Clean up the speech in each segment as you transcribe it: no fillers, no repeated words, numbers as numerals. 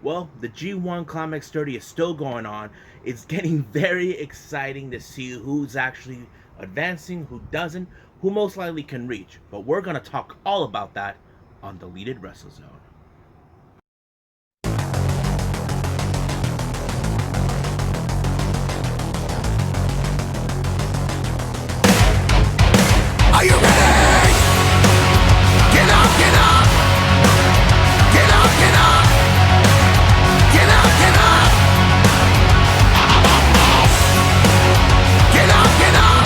Well, the G1 Climax 30 is still going on. It's getting very exciting to see who's actually advancing, who doesn't, who most likely can reach. But we're going to talk all about that on Deleted WrestleZone. Are you ready? Get up, get up! Get up, get up! Get up, get up! Get up, get up!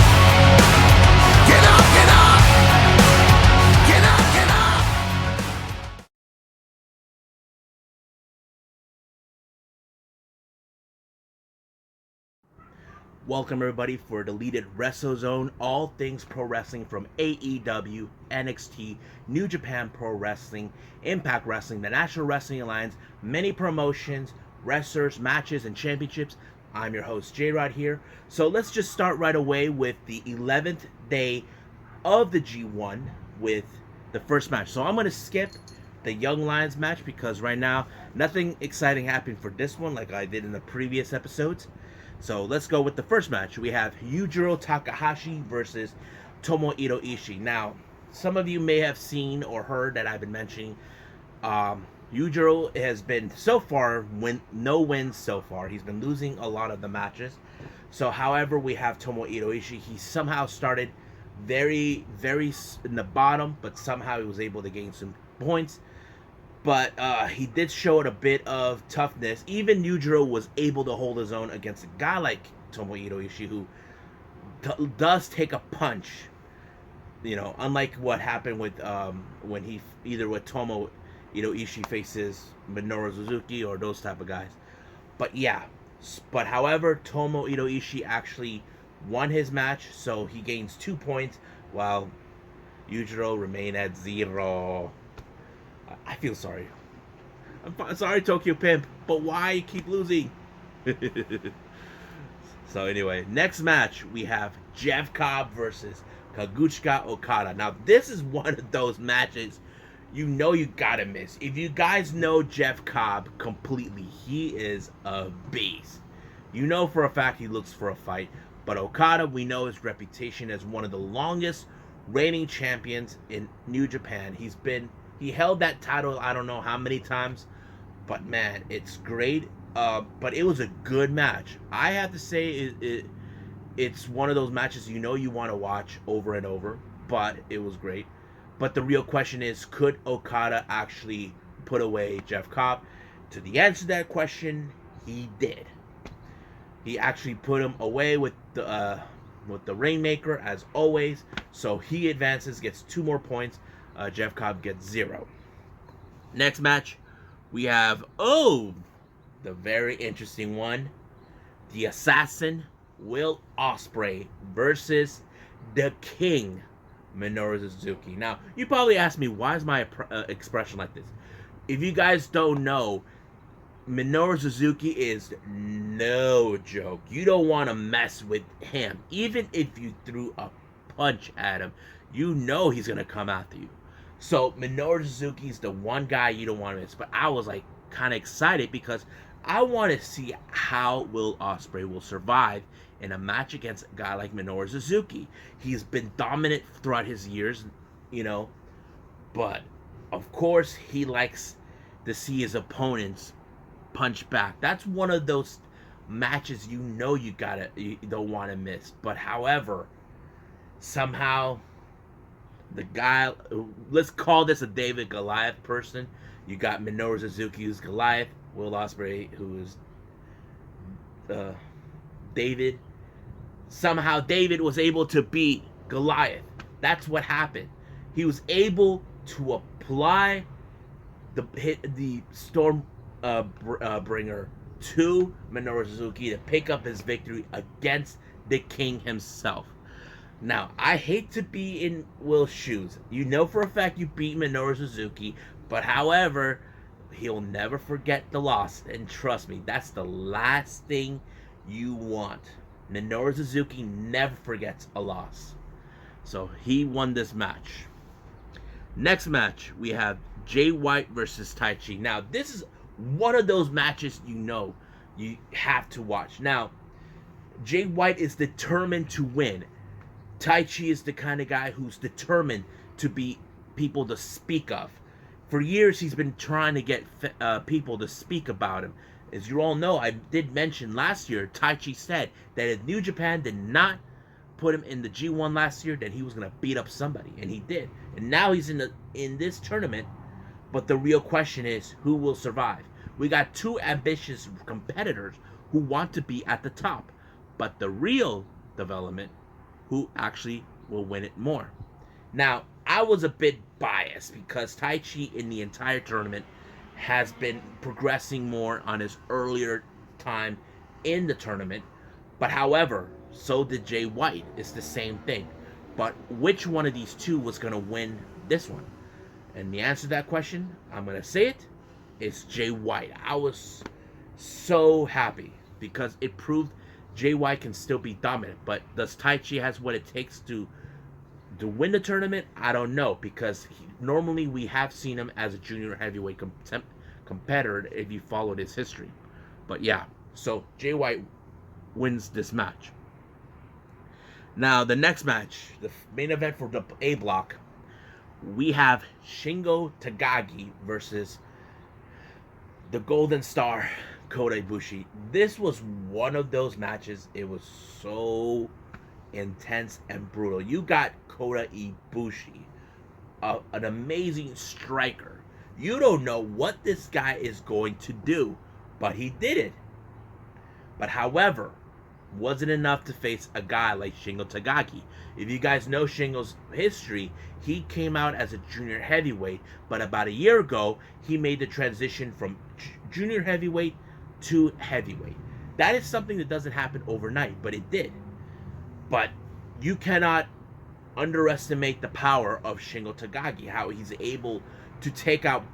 Get up, get up! Get up, get up! Welcome everybody for Deleted WrestleZone, all things pro wrestling from AEW, NXT, New Japan Pro Wrestling, Impact Wrestling, the National Wrestling Alliance, many promotions, wrestlers, matches, and championships. I'm your host J-Rod here. So let's just start right away with the 11th day of the G1 with the first match. So I'm going to skip the Young Lions match because right now nothing exciting happened for this one like I did in the previous episodes. So let's go with the first match. We have Yujiro Takahashi versus Tomohiro Ishii. Now, some of you may have seen or heard that I've been mentioning. Yujiro has been so far no wins so far. He's been losing a lot of the matches. So, however, we have Tomohiro Ishii. He somehow started very in the bottom, but somehow he was able to gain some points. But he did show it a bit of toughness. Even Yujiro was able to hold his own against a guy like Tomohiro Ishii, who does take a punch. You know, unlike what happened with when he either with Tomohiro Ishii faces Minoru Suzuki or those type of guys. But yeah, but however, Tomohiro Ishii actually won his match, so he gains 2 points, while Yujiro remain at 0. I feel sorry. I'm sorry, Tokyo Pimp, but why you keep losing? So anyway, next match we have Jeff Cobb versus Kazuchika Okada. Now this is one of those matches you know you gotta miss. If you guys know Jeff Cobb completely, he is a beast. You know for a fact he looks for a fight, but Okada, we know his reputation as one of the longest reigning champions in New Japan. He held that title I don't know how many times, but man, it's great. But it was a good match. I have to say it's one of those matches you know you want to watch over and over, but it was great. But the real question is, could Okada actually put away Jeff Cobb? To the answer to that question, he did. He actually put him away with the Rainmaker as always. So he advances, gets 2 more points. Jeff Cobb gets 0. Next match, we have the very interesting one, the Assassin Will Ospreay versus the King Minoru Suzuki. Now, you probably ask me, why is my expression like this? If you guys don't know, Minoru Suzuki is no joke. You don't want to mess with him. Even if you threw a punch at him, you know he's going to come after you. So Minoru Suzuki is the one guy you don't want to miss. But I was like kind of excited because I want to see how Will Ospreay will survive in a match against a guy like Minoru Suzuki. He's been dominant throughout his years, you know, but of course he likes to see his opponents punch back. That's one of those matches you know you don't want to miss. But however, somehow the guy, let's call this a David Goliath person. You got Minoru Suzuki, who's Goliath, Will Ospreay, who is David. Somehow David was able to beat Goliath. That's what happened. He was able to apply the Storm bringer to Minoru Suzuki to pick up his victory against the King himself. Now, I hate to be in Will's shoes. You know for a fact you beat Minoru Suzuki, but however, he'll never forget the loss. And trust me, that's the last thing you want. Minoru Suzuki never forgets a loss. So he won this match. Next match, we have Jay White versus Taichi. Now, this is one of those matches you have to watch. Now, Jay White is determined to win. Taichi is the kind of guy who's determined to be people to speak of. For years, he's been trying to get people to speak about him. As you all know, I did mention last year, Taichi said that if New Japan did not put him in the G1 last year, then he was going to beat up somebody, and he did. And now he's in this tournament, but the real question is, who will survive? We got two ambitious competitors who want to be at the top, but the real development, who actually will win it more. Now, I was a bit biased because Taichi in the entire tournament has been progressing more on his earlier time in the tournament. But however, so did Jay White. It's the same thing. But which one of these two was going to win this one? And the answer to that question, I'm going to say it, is Jay White. I was so happy because it proved Jay White can still be dominant. But does Taichi has what it takes to win the tournament? I don't know, because normally we have seen him as a junior heavyweight competitor if you followed his history. But yeah, so Jay White wins this match. Now, the next match, the main event for the A block, we have Shingo Takagi versus the Golden Star, Kota Ibushi. This was one of those matches. It was so intense and brutal. You got Kota Ibushi, an amazing striker. You don't know what this guy is going to do, but he did it. But however, wasn't enough to face a guy like Shingo Takagi. If you guys know Shingo's history, he came out as a junior heavyweight, but about a year ago, he made the transition from junior heavyweight to heavyweight. That is something that doesn't happen overnight, but it did. But you cannot underestimate the power of Shingo Takagi, how he's able to take out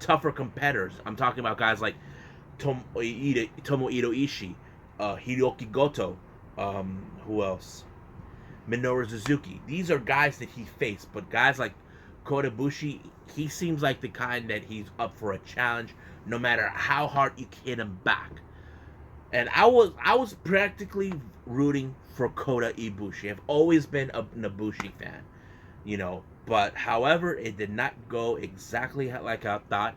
tougher competitors. I'm talking about guys like Tomohiro Ishii, Hiroki Goto, who else? Minoru Suzuki. These are guys that he faced, but guys like Kota Ibushi, he seems like the kind that he's up for a challenge, no matter how hard you hit him back. And I was practically rooting for Kota Ibushi. I've always been an Ibushi fan, But however, it did not go exactly like I thought.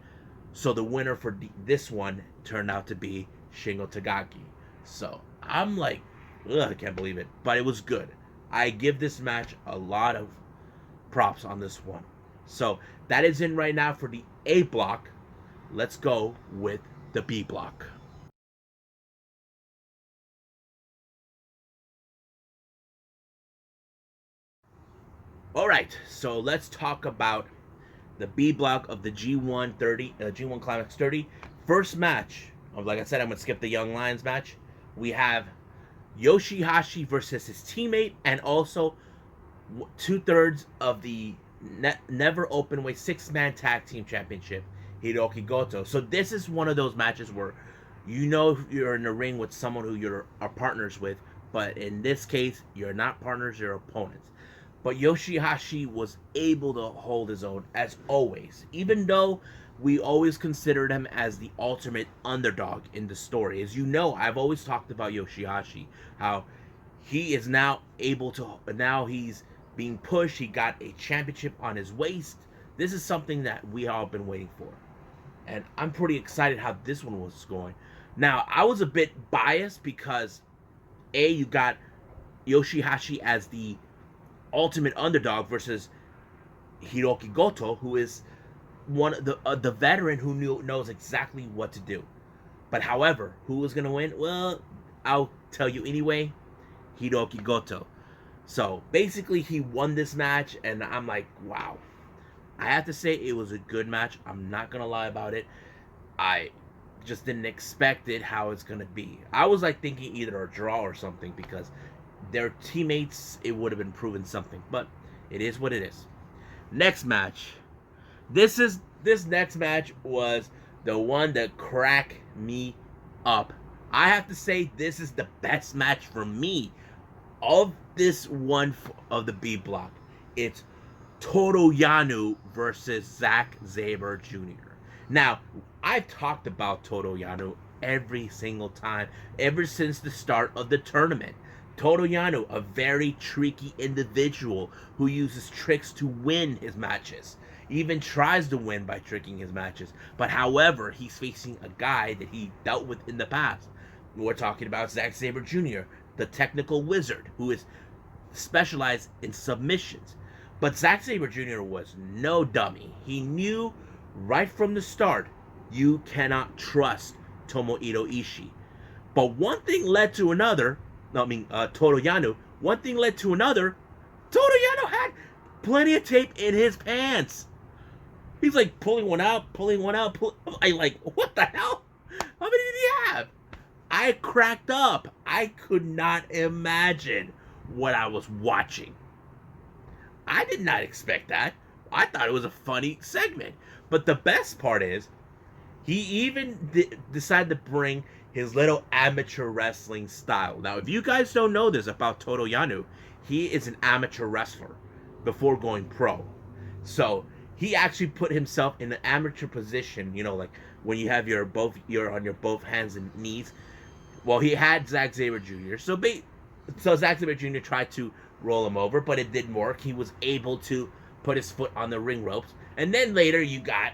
So the winner for this one turned out to be Shingo Takagi. So I'm like, I can't believe it. But it was good. I give this match a lot of props on this one. So that is in right now for the A block. Let's go with the B block. All right, so let's talk about the B block of the G1 Climax 30. First match, like I said, I'm going to skip the Young Lions match. We have Yoshihashi versus his teammate, and also 2/3 of the Never Openweight 6-man tag team championship, Hiroki Goto. So this is one of those matches where you're in the ring with someone who you're partners with, but in this case, you're not partners, you're opponents. But Yoshihashi was able to hold his own, as always. Even though we always considered him as the ultimate underdog in the story. As you know, I've always talked about Yoshihashi, how he is now he's being pushed. He got a championship on his waist. This is something that we all been waiting for. And I'm pretty excited how this one was going. Now, I was a bit biased because, you got Yoshihashi as the ultimate underdog versus Hiroki Goto, who is one of the veteran who knows exactly what to do. But however, who was going to win? Well, I'll tell you anyway, Hiroki Goto. So basically, he won this match, and I'm like, wow. I have to say it was a good match. I'm not going to lie about it. I just didn't expect it how it's going to be. I was like thinking either a draw or something, because their teammates, it would have been proven something. But it is what it is. Next match. This next match was the one that cracked me up. I have to say this is the best match for me of this one of the B block. It's Toru Yano versus Zack Sabre Jr. Now, I've talked about Toru Yano every single time, ever since the start of the tournament. Toru Yano, a very tricky individual who uses tricks to win his matches. Even tries to win by tricking his matches. But however, he's facing a guy that he dealt with in the past. We're talking about Zack Sabre Jr., the technical wizard, who is specialized in submissions. But Zack Sabre Jr. was no dummy. He knew right from the start, you cannot trust Tomohiro Ishii. But one thing led to another. Toru Yano. One thing led to another. Toru Yano had plenty of tape in his pants. He's like pulling one out. I like, what the hell? How many did he have? I cracked up. I could not imagine what I was watching. I did not expect that. I thought it was a funny segment. But the best part is, he even decided to bring his little amateur wrestling style. Now, if you guys don't know this about Toru Yano, he is an amateur wrestler before going pro. So he actually put himself in an amateur position, like when you have you're on your both hands and knees. Well, he had Zack Sabre Jr. So Zack Sabre Jr. tried to roll him over, but it didn't work. He was able to put his foot on the ring ropes. And then later you got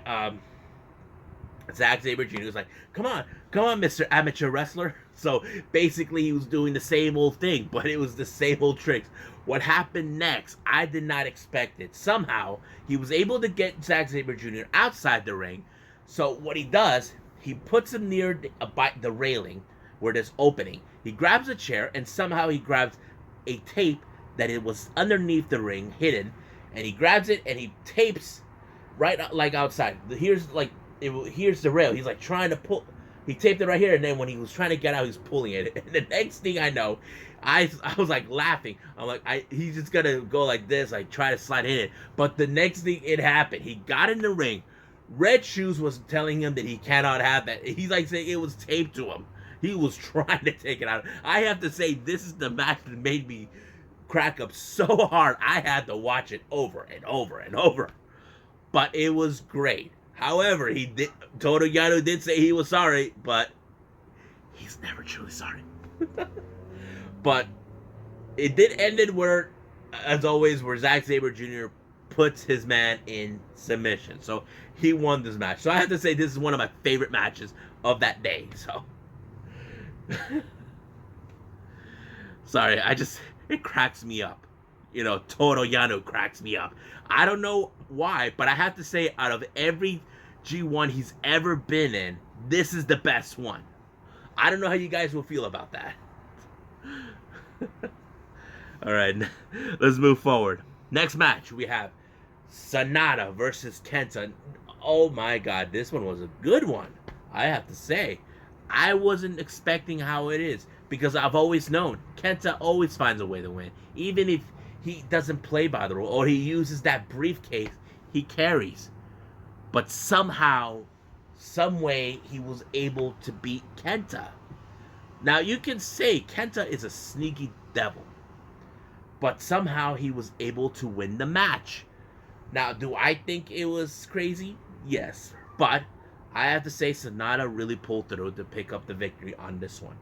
Zack Sabre Jr. was like, come on, Mr. Amateur Wrestler. So basically he was doing the same old thing, but it was the same old tricks. What happened next, I did not expect it. Somehow, he was able to get Zack Sabre Jr. outside the ring. So what he does, he puts him near the railing where there's opening. He grabs a chair, and somehow he grabs a tape that it was underneath the ring, hidden, and he grabs it and he tapes right like outside. Here's the rail. He's like trying to pull. He taped it right here, and then when he was trying to get out, he was pulling it. And the next thing I know, I was like laughing. I'm like, he's just gonna go like this, like try to slide in it. But the next thing it happened, he got in the ring. Red Shoes was telling him that he cannot have that. He's like saying it was taped to him. He was trying to take it out. I have to say, this is the match that made me crack up so hard. I had to watch it over and over and over. But it was great. However, Toru Yano did say he was sorry, but he's never truly sorry. But it did end where, as always, where Zack Sabre Jr. puts his man in submission. So he won this match. So I have to say this is one of my favorite matches of that day. So sorry, it cracks me up. Toru Yano cracks me up. I don't know why, but I have to say, out of every G1 he's ever been in, this is the best one. I don't know how you guys will feel about that. Alright, let's move forward. Next match, we have Sanada versus Kenta. Oh my god, this one was a good one. I have to say, I wasn't expecting how it is, because I've always known Kenta always finds a way to win. Even if he doesn't play by the rule, or he uses that briefcase he carries. But somehow, some way, he was able to beat Kenta. Now, you can say Kenta is a sneaky devil, but somehow he was able to win the match. Now, do I think it was crazy? Yes. But I have to say, Sanada really pulled through to pick up the victory on this one.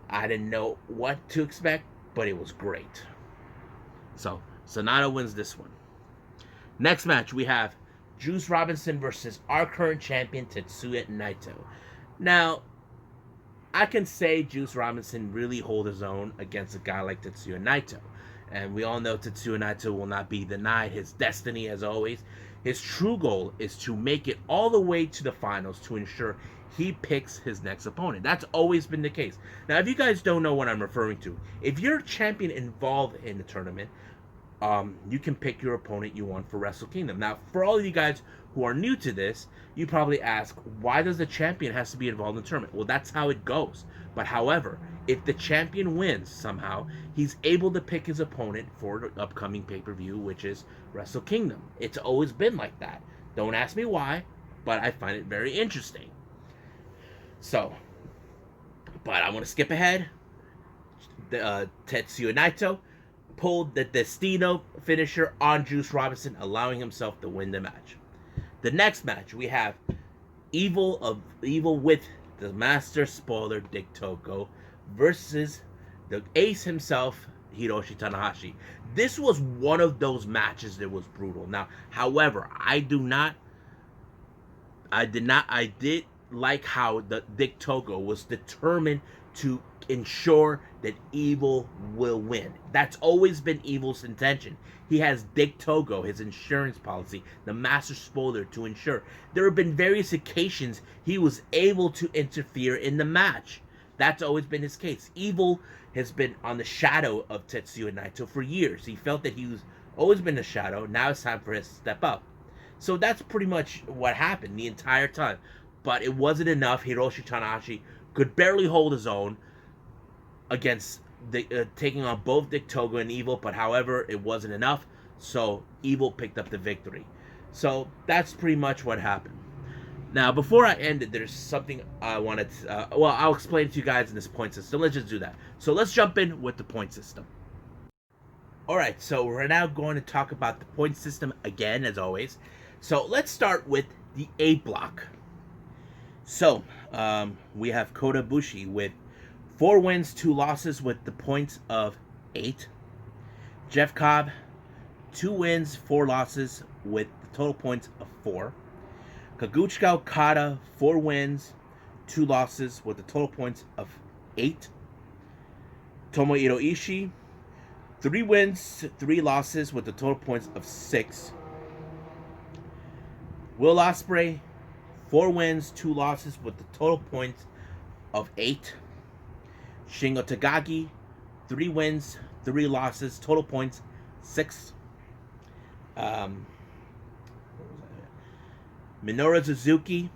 I didn't know what to expect, but it was great. So, Sanada wins this one. Next match, we have Juice Robinson versus our current champion, Tetsuya Naito. Now, I can say Juice Robinson really hold his own against a guy like Tetsuya Naito. And we all know Tetsuya Naito will not be denied his destiny, as always. His true goal is to make it all the way to the finals to ensure he picks his next opponent. That's always been the case. Now, if you guys don't know what I'm referring to, if you're a champion involved in the tournament, you can pick your opponent you want for Wrestle Kingdom. Now, for all of you guys who are new to this, you probably ask, why does the champion has to be involved in the tournament? Well, that's how it goes. But however, if the champion wins somehow, he's able to pick his opponent for the upcoming pay-per-view, which is Wrestle Kingdom. It's always been like that. Don't ask me why, but I find it very interesting. So, but I want to skip ahead. Tetsuya Naito pulled the Destino finisher on Juice Robinson, allowing himself to win the match. The next match, we have Evil with the master spoiler Dick Togo versus the ace himself, Hiroshi Tanahashi. This was one of those matches that was brutal. Now, however, I did like how the Dick Togo was determined to ensure that Evil will win. That's always been Evil's intention. He has Dick Togo, his insurance policy, the master spoiler, to ensure. There have been various occasions he was able to interfere in the match. That's always been his case. Evil has been on the shadow of Tetsuya Naito for years. He felt that he was always been a shadow. Now it's time for him to step up. So that's pretty much what happened the entire time. But it wasn't enough. Hiroshi Tanahashi could barely hold his own against taking on both Dick Togo and Evil. But however, it wasn't enough. So Evil picked up the victory. So that's pretty much what happened. Now, before I end it, there's something I wanted to... I'll explain to you guys in this point system. Let's just do that. So let's jump in with the point system. Alright, so we're now going to talk about the point system again, as always. So let's start with the A block. So, we have Kota Ibushi with 4 wins, 2 losses with the points of 8. Jeff Cobb, 2 wins, 4 losses with the total points of 4. Kaguchika Okada, 4 wins, 2 losses with the total points of 8. Tomohiro Ishii, 3 wins, 3 losses with the total points of 6. Will Ospreay, 4 wins, 2 losses with the total points of 8. Shingo Takagi, 3 wins, 3 losses, total points 6. Minoru Suzuki,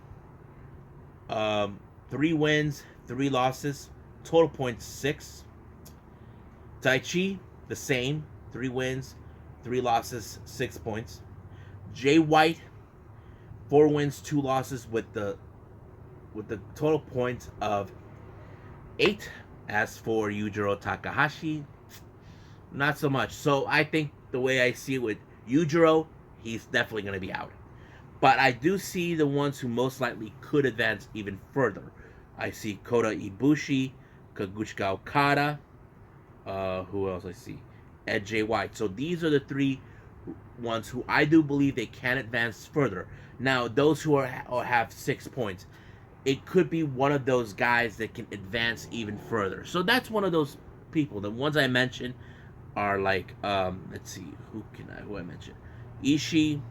3 wins, 3 losses, total points 6. Taichi, the same, 3 wins, 3 losses, 6 points. Jay White, 4 wins, 2 losses with the total points of 8. As for Yujiro Takahashi, not so much. So I think the way I see it with Yujiro, he's definitely going to be out. But I do see the ones who most likely could advance even further. I see Kota Ibushi, Kaguchika Okada, who else I see? Ed Jay White. So these are the 3 ones who I do believe they can advance further. Now, those who have 6 points, it could be one of those guys that can advance even further. So that's one of those people. The ones I mentioned are like, let's see, who I mentioned? Ishii,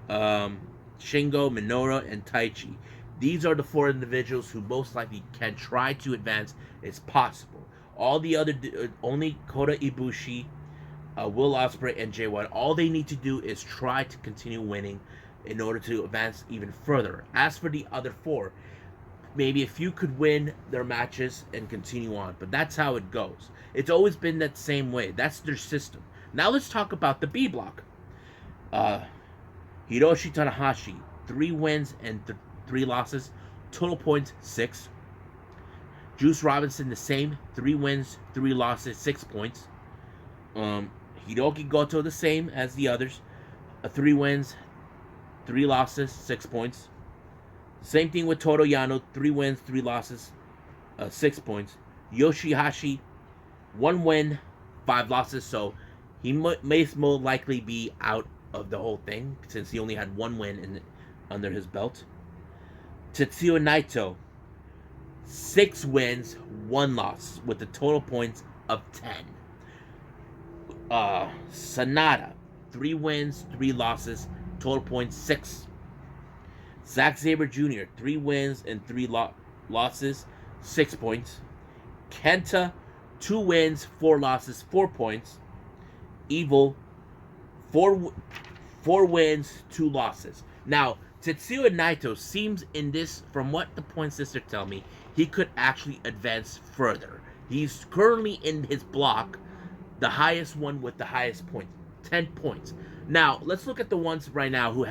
Shingo, Minoru, and Taichi. These are the 4 individuals who most likely can try to advance as possible. All the other, only Kota Ibushi, Will Ospreay, and Jay White, all they need to do is try to continue winning in order to advance even further. As for the other 4, maybe a few could win their matches and continue on, but that's how it goes. It's always been that same way. That's their system. Now let's talk about the B block. Hiroshi Tanahashi, 3 wins and 3 losses, total points 6. Juice Robinson, the same, 3 wins, 3 losses, 6 points. Hiroki Goto, the same as the others, 3 wins, 3 losses, 6 points. Same thing with Toru Yano, 3 wins, 3 losses, 6 points. Yoshihashi, 1 win, 5 losses, so he may most likely be out of the whole thing since he only had 1 win under his belt. Tetsuya Naito, 6 wins, 1 loss with the total points of 10. Sanada, 3 wins, 3 losses, total points 6. Zack Sabre Jr., 3 wins and 3 losses, 6 points. Kenta, 2 wins, 4 losses, 4 points. Evil, 4 wins, 2 losses. Now, Tetsuya Naito seems in this, from what the point sister tell me, he could actually advance further. He's currently in his block, the highest one with the highest point, 10 points. Now, let's look at the ones right now who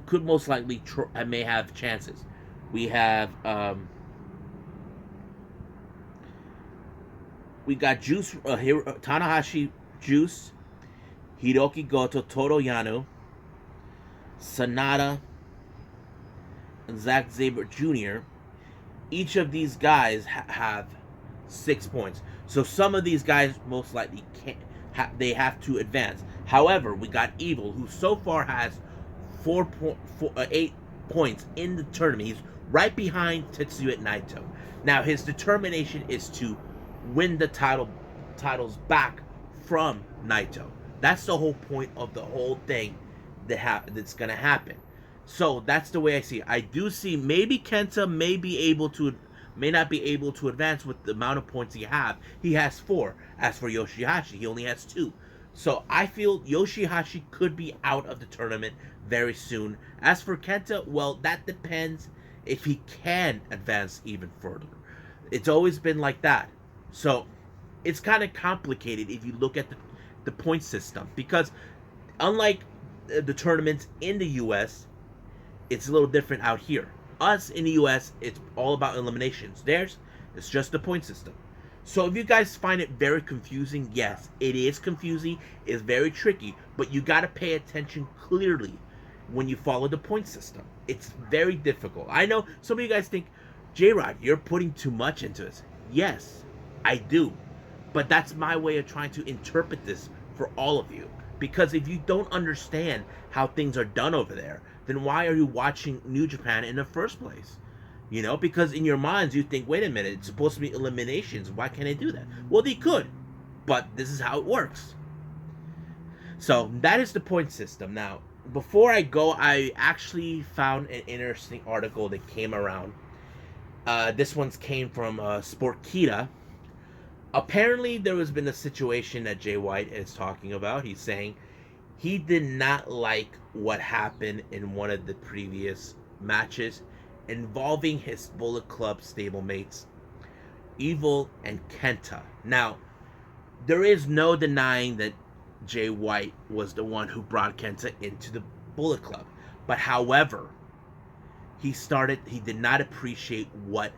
could most likely may have chances. We have we got Juice, Tanahashi, Juice, Hiroki Goto, Toru Yano, Sanada, and Zack Sabre Jr., each of these guys have 6 points. So some of these guys most likely can't. They have to advance. However, we got Evil, who so far has 8 points in the tournament. He's right behind Tetsuya Naito. Now his determination is to win the titles back from Naito. That's the whole point of the whole thing that's gonna happen. So that's the way I see it. I do see maybe Kenta may not be able to advance with the amount of points he have. He has 4. As for Yoshihashi, he only has 2. So I feel Yoshihashi could be out of the tournament very soon. As for Kenta, well, that depends if he can advance even further. It's always been like that. So it's kind of complicated if you look at the point system, because unlike the tournaments in the US, it's a little different out here. Us in the US, it's all about eliminations. Theirs, it's just the point system. So if you guys find it very confusing, yes, it is confusing, it's very tricky, but you got to pay attention clearly when you follow the point system. It's very difficult. I know some of you guys think, J-Rod, you're putting too much into this. Yes, I do. But that's my way of trying to interpret this for all of you. Because if you don't understand how things are done over there, then why are you watching New Japan in the first place? You know, because in your minds you think, wait a minute, it's supposed to be eliminations. Why can't they do that? Well, they could, but this is how it works. So that is the point system. Now, before I go, I actually found an interesting article that came around. This one's came from Sportkita. Apparently, there has been a situation that Jay White is talking about. He's saying he did not like what happened in one of the previous matches involving his Bullet Club stablemates, Evil and Kenta. Now, there is no denying that Jay White was the one who brought Kenta into the Bullet Club. But however, he did not appreciate what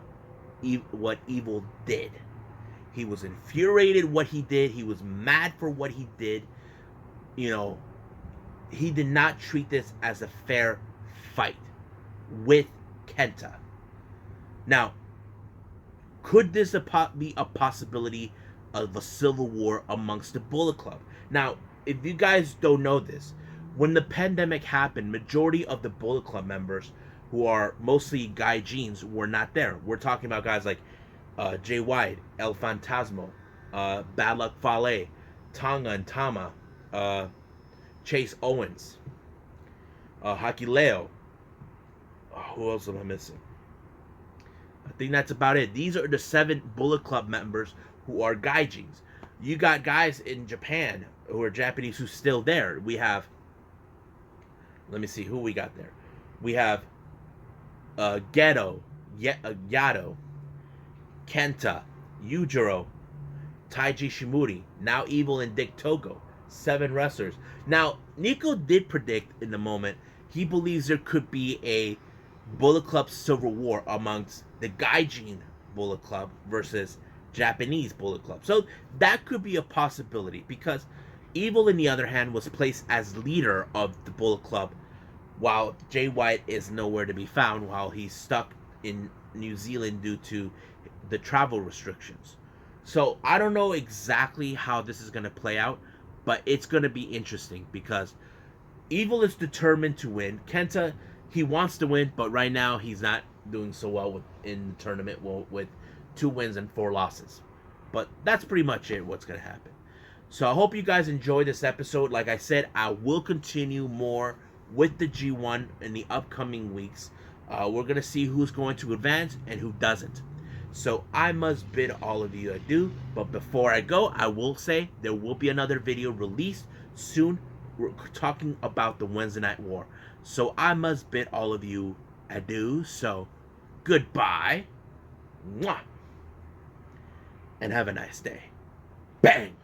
Evil did. He was infuriated what he did. He was mad for what he did. You know, he did not treat this as a fair fight with Kenta. Now, could this be a possibility of a civil war amongst the Bullet Club? Now, if you guys don't know this, when the pandemic happened, majority of the Bullet Club members, who are mostly gaijins, were not there. We're talking about guys like Jay White, El Fantasmo, Bad Luck Fale, Tonga and Tama, Chase Owens, Hakileo. Who else am I missing? I think that's about it. These are the 7 Bullet Club members who are gaijins. You got guys in Japan who are Japanese who's still there. We have, let me see who we got there. We have Gedo, Yado, Kenta, Yujiro, Taiji Shimuri, now Evil, and Dick Togo. 7 wrestlers. Now, Nico did predict in the moment he believes there could be a Bullet Club civil war amongst the Gaijin Bullet Club versus Japanese Bullet Club. So that could be a possibility, because Evil, on the other hand, was placed as leader of the Bullet Club, while Jay White is nowhere to be found while he's stuck in New Zealand due to the travel restrictions. So I don't know exactly how this is going to play out, but it's going to be interesting because Evil is determined to win. Kenta, he wants to win, but right now he's not doing so well in the tournament with 2 wins and 4 losses. But that's pretty much it, what's going to happen. So I hope you guys enjoyed this episode. Like I said, I will continue more with the G1 in the upcoming weeks. We're going to see who's going to advance and who doesn't. So I must bid all of you adieu. But before I go, I will say there will be another video released soon. We're talking about the Wednesday Night War. So I must bid all of you adieu. So goodbye. Mwah. And have a nice day. Bang.